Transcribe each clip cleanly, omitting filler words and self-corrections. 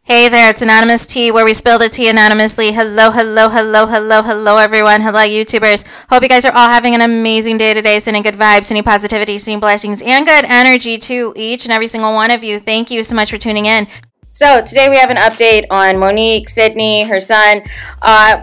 Hey there, it's Anonymous Tea, where we spill the tea anonymously. Hello, hello, hello, hello, hello, everyone. Hello, YouTubers. Hope you guys are all having an amazing day today, sending good vibes, sending positivity, sending blessings, and good energy to each and every single one of you. Thank you so much for tuning in. So today we have an update on Monique, Sydney, her son,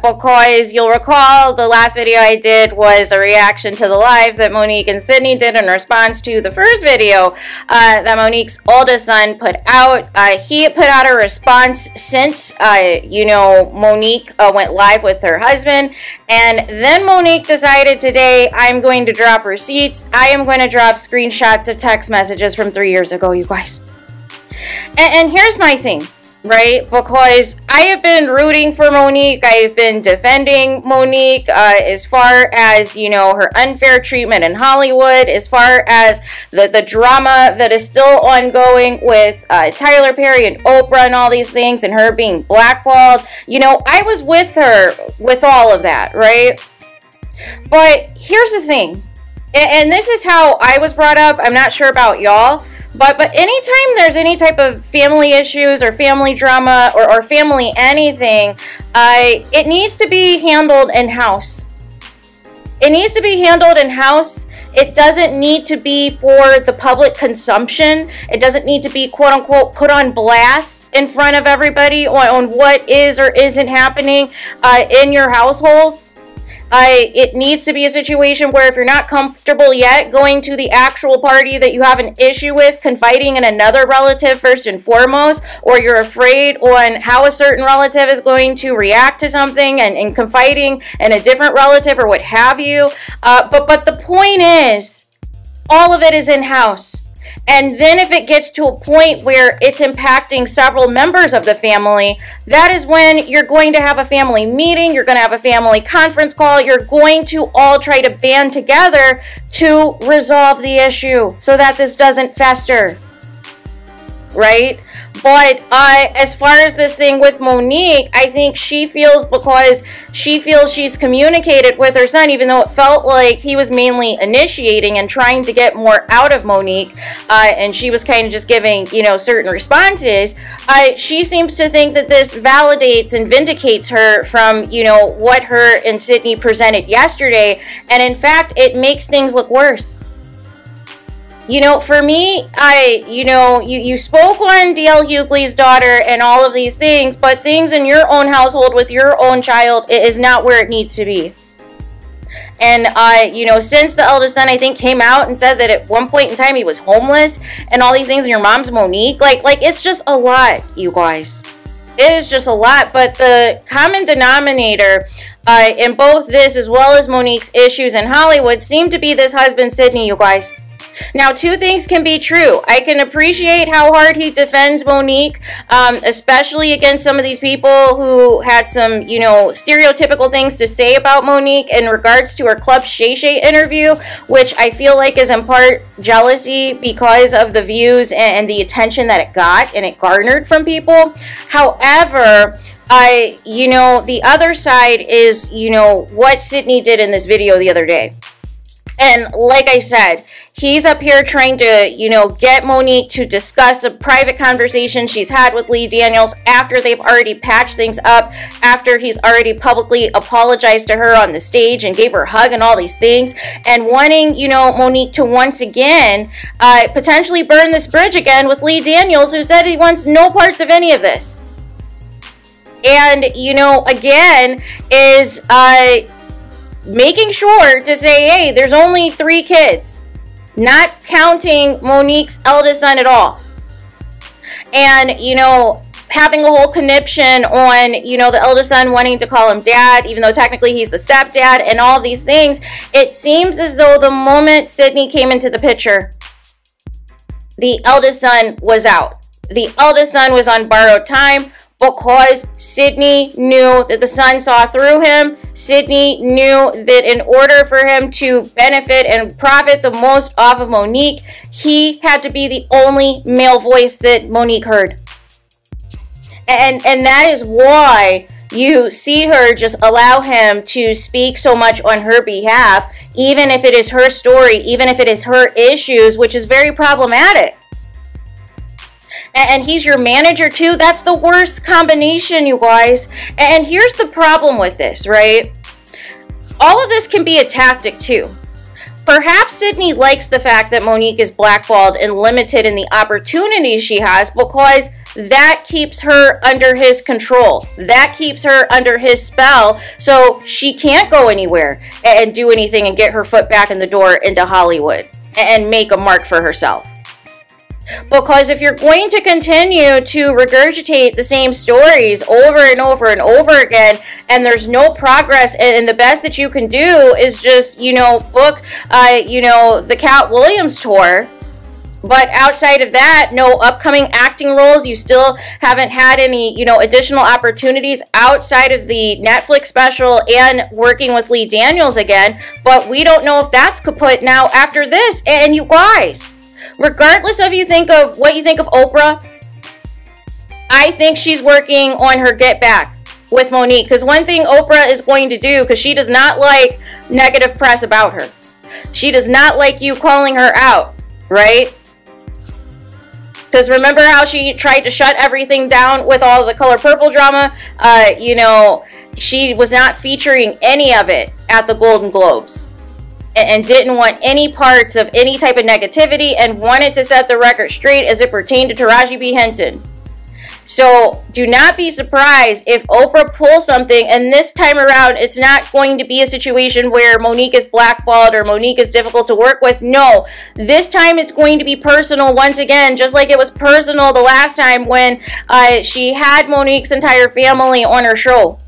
because you'll recall the last video I did was a reaction to the live that Monique and Sydney did in response to the first video that Monique's oldest son put out. He put out a response since, Monique went live with her husband, and then Monique decided today, I'm going to drop receipts. I am going to drop screenshots of text messages from 3 years ago, you guys. And here's my thing, right? Because I have been rooting for Monique. I've been defending Monique as far as, her unfair treatment in Hollywood, as far as the drama that is still ongoing with Tyler Perry and Oprah and all these things and her being blackballed. I was with her with all of that, right? But here's the thing, and this is how I was brought up. I'm not sure about y'all. But anytime there's any type of family issues or family drama or family anything, it needs to be handled in-house. It needs to be handled in-house. It doesn't need to be for the public consumption. It doesn't need to be, quote-unquote, put on blast in front of everybody on what is or isn't happening in your households. It needs to be a situation where if you're not comfortable yet going to the actual party that you have an issue with, confiding in another relative first and foremost, or you're afraid on how a certain relative is going to react to something and confiding in a different relative or what have you. But the point is, all of it is in-house. And then if it gets to a point where it's impacting several members of the family, that is when you're going to have a family meeting, you're going to have a family conference call, you're going to all try to band together to resolve the issue so that this doesn't fester, right? But as far as this thing with Monique, I think she feels, because she feels she's communicated with her son, even though it felt like he was mainly initiating and trying to get more out of Monique, and she was kind of just giving, certain responses. She seems to think that this validates and vindicates her from, what her and Sydney presented yesterday, and in fact, it makes things look worse. For me, you spoke on DL Hughley's daughter and all of these things, but things in your own household with your own child is not where it needs to be. And, since the eldest son, I think, came out and said that at one point in time he was homeless and all these things, and your mom's Monique, like it's just a lot, you guys. It is just a lot, but the common denominator in both this as well as Monique's issues in Hollywood seem to be this husband, Sydney, you guys. Now, two things can be true. I can appreciate how hard he defends Monique, especially against some of these people who had some, stereotypical things to say about Monique in regards to her Club Shay Shay interview, which I feel like is in part jealousy because of the views and the attention that it got and it garnered from people. However, the other side is, what Sydney did in this video the other day. And like I said, he's up here trying to, get Monique to discuss a private conversation she's had with Lee Daniels after they've already patched things up, after he's already publicly apologized to her on the stage and gave her a hug and all these things, and wanting, Monique to once again potentially burn this bridge again with Lee Daniels, who said he wants no parts of any of this. And, again, is making sure to say, hey, there's only 3 kids. Not counting Monique's eldest son at all. And, having a whole conniption on, the eldest son wanting to call him dad, even though technically he's the stepdad, and all these things. It seems as though the moment Sydney came into the picture, the eldest son was out. The eldest son was on borrowed time, because Sydney knew that the son saw through him. Sydney knew that in order for him to benefit and profit the most off of Monique, he had to be the only male voice that Monique heard. And that is why you see her just allow him to speak so much on her behalf, even if it is her story, even if it is her issues, which is very problematic. and he's your manager too. That's the worst combination, you guys. And here's the problem with this, right? All of this can be a tactic too. Perhaps Sydney likes the fact that Monique is blackballed and limited in the opportunities she has, because that keeps her under his control. That keeps her under his spell, so she can't go anywhere and do anything and get her foot back in the door into Hollywood and make a mark for herself. Because if you're going to continue to regurgitate the same stories over and over and over again, and there's no progress, and the best that you can do is just, book, the Cat Williams tour. But outside of that, no upcoming acting roles. You still haven't had any, additional opportunities outside of the Netflix special and working with Lee Daniels again. But we don't know if that's kaput now after this. And you guys, regardless of what you think of Oprah, I think she's working on her get back with Monique. Because one thing Oprah is going to do, because she does not like negative press about her. She does not like you calling her out, right? Because remember how she tried to shut everything down with all the Color Purple drama? She was not featuring any of it at the Golden Globes. And didn't want any parts of any type of negativity, and wanted to set the record straight as it pertained to Taraji P. Henson. So do not be surprised if Oprah pulls something, and this time around it's not going to be a situation where Monique is blackballed or Monique is difficult to work with. No, this time it's going to be personal once again, just like it was personal the last time when she had Monique's entire family on her show.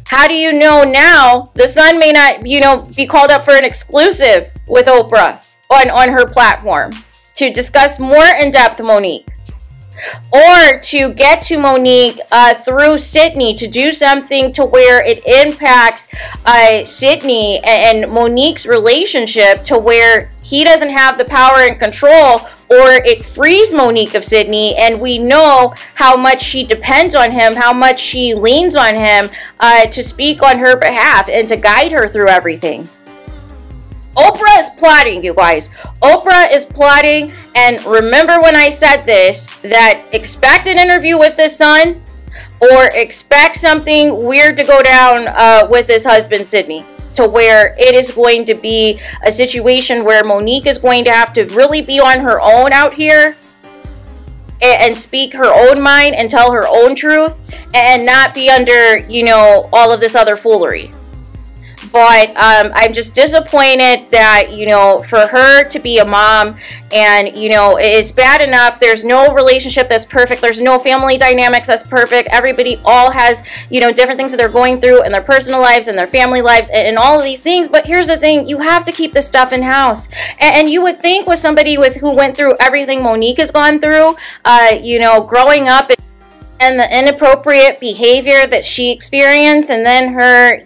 How do you know now the Sun may not, be called up for an exclusive with Oprah on her platform to discuss more in-depth Monique? Or to get to Monique through Sydney, to do something to where it impacts Sydney and Monique's relationship to where he doesn't have the power and control, or it frees Monique of Sydney, and we know how much she depends on him, how much she leans on him to speak on her behalf and to guide her through everything. Oprah is plotting, you guys. Oprah is plotting, and remember when I said this, that expect an interview with the Sun, or expect something weird to go down with his husband, Sydney, to where it is going to be a situation where Monique is going to have to really be on her own out here and speak her own mind and tell her own truth, and not be under, all of this other foolery. But I'm just disappointed that, for her to be a mom, and, it's bad enough. There's no relationship that's perfect. There's no family dynamics that's perfect. Everybody all has, different things that they're going through in their personal lives and their family lives and all of these things. But here's the thing. You have to keep this stuff in house. And you would think with somebody who went through everything Monique has gone through, growing up and the inappropriate behavior that she experienced, and then her,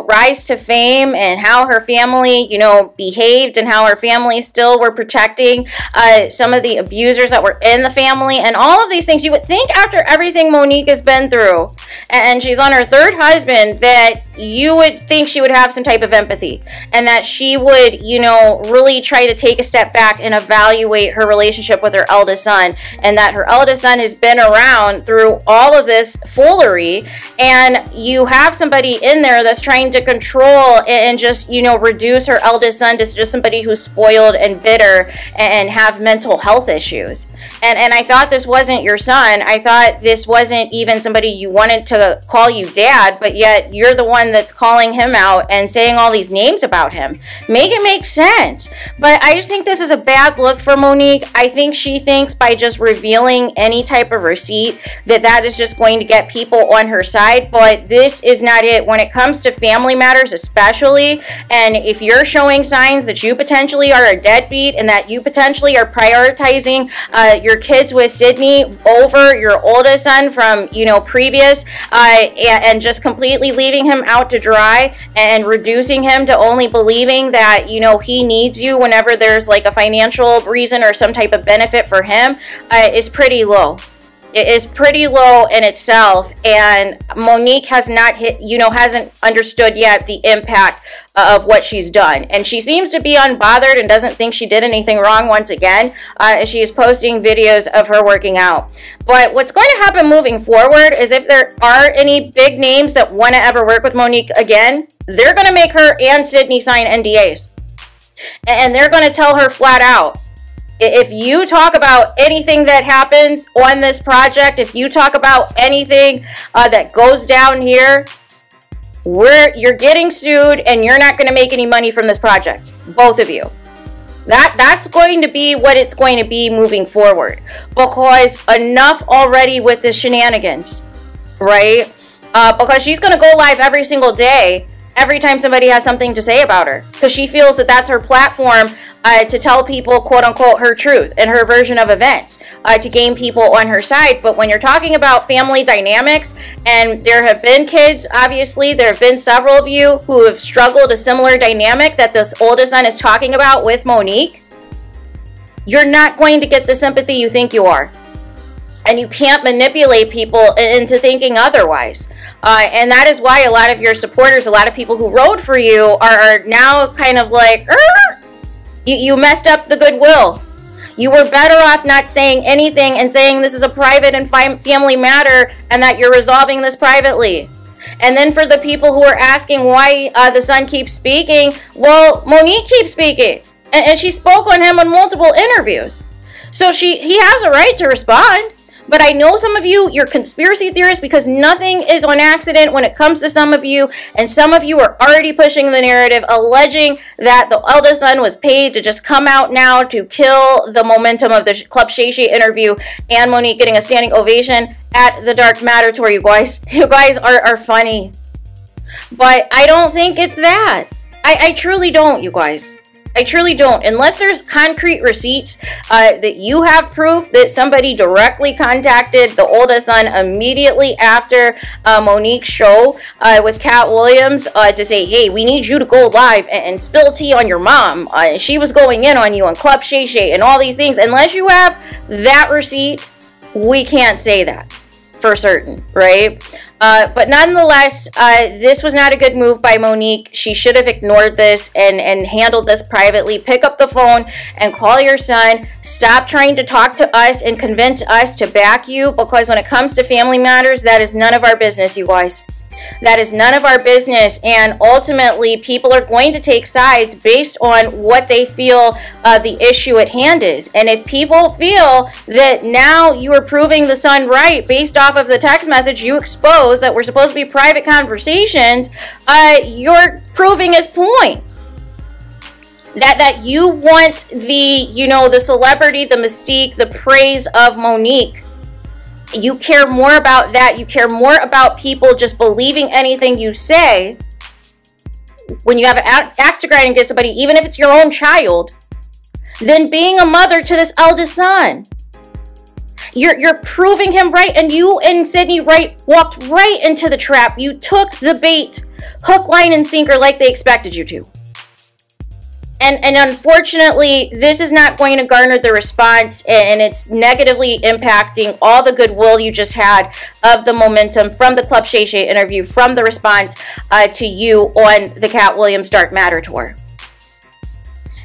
rise to fame, and how her family, behaved, and how her family still were protecting some of the abusers that were in the family, and all of these things. You would think after everything Monique has been through, and she's on her third husband, that you would think she would have some type of empathy, and that she would, really try to take a step back and evaluate her relationship with her eldest son, and that her eldest son has been around through all of this foolery, and you have somebody in there that's trying to control and just, reduce her eldest son to just somebody who's spoiled and bitter and have mental health issues. And I thought this wasn't your son. I thought this wasn't even somebody you wanted to call you dad, but yet you're the one that's calling him out and saying all these names about him. Make it make sense. But I just think this is a bad look for Monique. I think she thinks by just revealing any type of receipt that is just going to get people on her side, but this is not it. When it comes to family matters especially, and if you're showing signs that you potentially are a deadbeat and that you potentially are prioritizing your kids with Sydney over your oldest son from, previous, and just completely leaving him out to dry and reducing him to only believing that, he needs you whenever there's like a financial reason or some type of benefit for him, is pretty low. is pretty low in itself, and Monique has not hasn't understood yet the impact of what she's done, and she seems to be unbothered and doesn't think she did anything wrong. Once again, she is posting videos of her working out. But what's going to happen moving forward is, if there are any big names that want to ever work with Monique again, they're going to make her and Sydney sign NDAs, and they're going to tell her flat out, if you talk about anything that happens on this project, if you talk about anything that goes down here, you're getting sued, and you're not going to make any money from this project, both of you. That's going to be what it's going to be moving forward, because enough already with the shenanigans, right? Because she's going to go live every single day, every time somebody has something to say about her, because she feels that that's her platform to tell people, quote unquote, her truth and her version of events, to gain people on her side. But when you're talking about family dynamics, and there have been kids, obviously, there have been several of you who have struggled a similar dynamic that this oldest son is talking about with Monique, you're not going to get the sympathy you think you are. And you can't manipulate people into thinking otherwise. And that is why a lot of your supporters, a lot of people who rode for you are now kind of like, you messed up the goodwill. You were better off not saying anything and saying this is a private and family matter, and that you're resolving this privately. And then for the people who are asking why the son keeps speaking, well, Monique keeps speaking. And she spoke on him on multiple interviews. So he has a right to respond. But I know some of you, you're conspiracy theorists, because nothing is on accident when it comes to some of you. And some of you are already pushing the narrative, alleging that the eldest son was paid to just come out now to kill the momentum of the Club Shay Shay interview, and Monique getting a standing ovation at the Dark Matter tour. You guys are funny. But I don't think it's that. I truly don't, you guys. I truly don't. Unless there's concrete receipts that you have proof that somebody directly contacted the oldest son immediately after Monique's show with Cat Williams to say, hey, we need you to go live and spill tea on your mom. She was going in on you on Club Shay Shay and all these things. Unless you have that receipt, we can't say that for certain, right? But nonetheless, this was not a good move by Monique. She should have ignored this and handled this privately. Pick up the phone and call your son. Stop trying to talk to us and convince us to back you, because when it comes to family matters, that is none of our business, you guys. That is none of our business, and ultimately people are going to take sides based on what they feel the issue at hand is. And if people feel that now you are proving the son right based off of the text message you exposed that were supposed to be private conversations, you're proving his point. That you want the celebrity, the mystique, the praise of Monique. You care more about that. You care more about people just believing anything you say when you have an axe to grind against somebody, even if it's your own child, than being a mother to this eldest son. You're proving him right, and you and Sydney Wright walked right into the trap. You took the bait, hook, line, and sinker, like they expected you to. And unfortunately, this is not going to garner the response, and it's negatively impacting all the goodwill you just had of the momentum from the Club Shay Shay interview, from the response to you on the Cat Williams Dark Matter tour.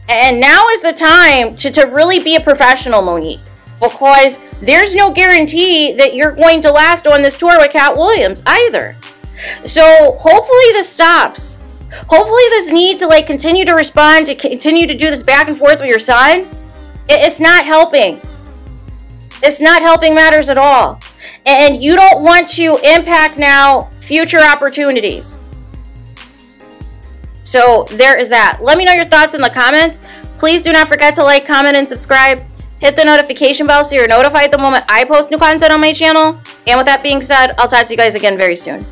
And now is the time to really be a professional, Monique, because there's no guarantee that you're going to last on this tour with Cat Williams either. So hopefully this stops. Hopefully this need to continue to respond, to continue to do this back and forth with your son, it's not helping. It's not helping matters at all. And you don't want to impact now future opportunities. So there is that. Let me know your thoughts in the comments. Please do not forget to like, comment, and subscribe. Hit the notification bell so you're notified the moment I post new content on my channel. And with that being said, I'll talk to you guys again very soon.